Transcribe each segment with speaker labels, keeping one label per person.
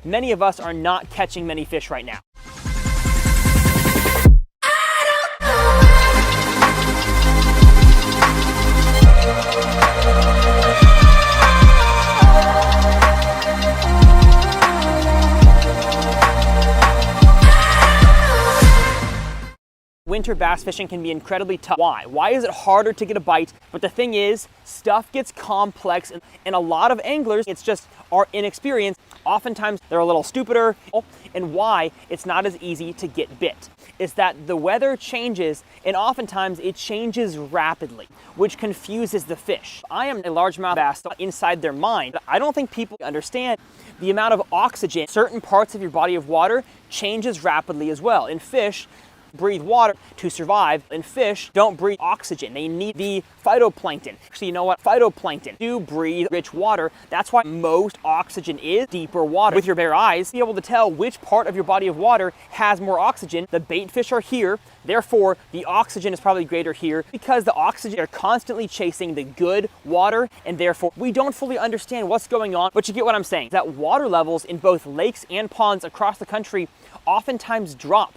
Speaker 1: many of us are not catching many fish right now. Winter bass fishing can be incredibly tough. Why? Why is it harder to get a bite? But the thing is, stuff gets complex, and a lot of anglers, it's just our inexperience. Oftentimes, they're a little stupider, and why it's not as easy to get bit is that the weather changes, and oftentimes it changes rapidly, which confuses the fish. I am a largemouth bass inside their mind. I don't think people understand the amount of oxygen in certain parts of your body of water changes rapidly as well. In fish, breathe water to survive, and fish don't breathe oxygen. They need the phytoplankton. Actually, you know what? Phytoplankton do breathe rich water. That's why most oxygen is deeper water. With your bare eyes, be able to tell which part of your body of water has more oxygen. The bait fish are here, therefore the oxygen is probably greater here because the oxygen are constantly chasing the good water, and therefore we don't fully understand what's going on. But you get what I'm saying, that water levels in both lakes and ponds across the country oftentimes drop.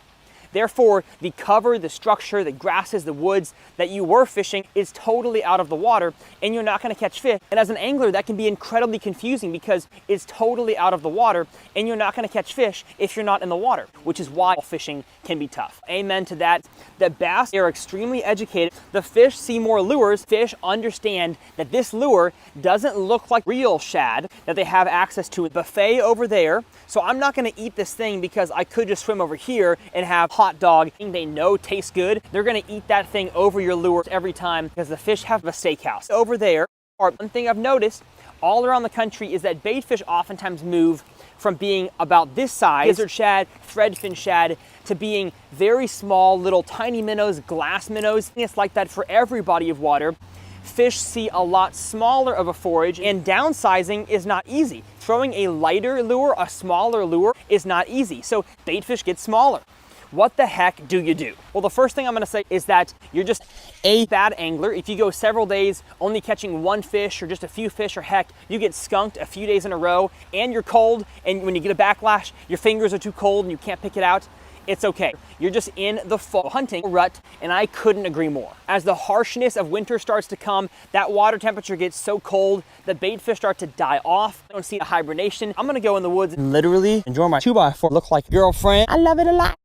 Speaker 1: Therefore, the cover, the structure, the grasses, the woods that you were fishing is totally out of the water, and you're not going to catch fish. And as an angler, that can be incredibly confusing because it's totally out of the water, and you're not going to catch fish if you're not in the water, which is why fishing can be tough. Amen to that. The bass are extremely educated. The fish see more lures. Fish understand that this lure doesn't look like real shad, that they have access to a buffet over there. So I'm not going to eat this thing because I could just swim over here and have hot dog they know tastes good. They're going to eat that thing over your lure every time because the fish have a steakhouse over there. One thing I've noticed all around the country is that bait fish oftentimes move from being about this size, gizzard shad, threadfin shad, to being very small, little tiny minnows, glass minnows. It's like that for every body of water. Fish see a lot smaller of a forage, and downsizing is not easy. Throwing a lighter lure, a smaller lure, is not easy. So bait fish get smaller. What the heck do you do? Well, the first thing I'm gonna say is that you're just a bad angler. If you go several days only catching one fish or just a few fish, or heck, you get skunked a few days in a row and you're cold, and when you get a backlash, your fingers are too cold and you can't pick it out, it's okay. You're just in the fall hunting rut, and I couldn't agree more. As the harshness of winter starts to come, that water temperature gets so cold, the bait fish start to die off. I don't see a hibernation. I'm gonna go in the woods and literally enjoy my 2x4, look like a girlfriend. I love it a lot.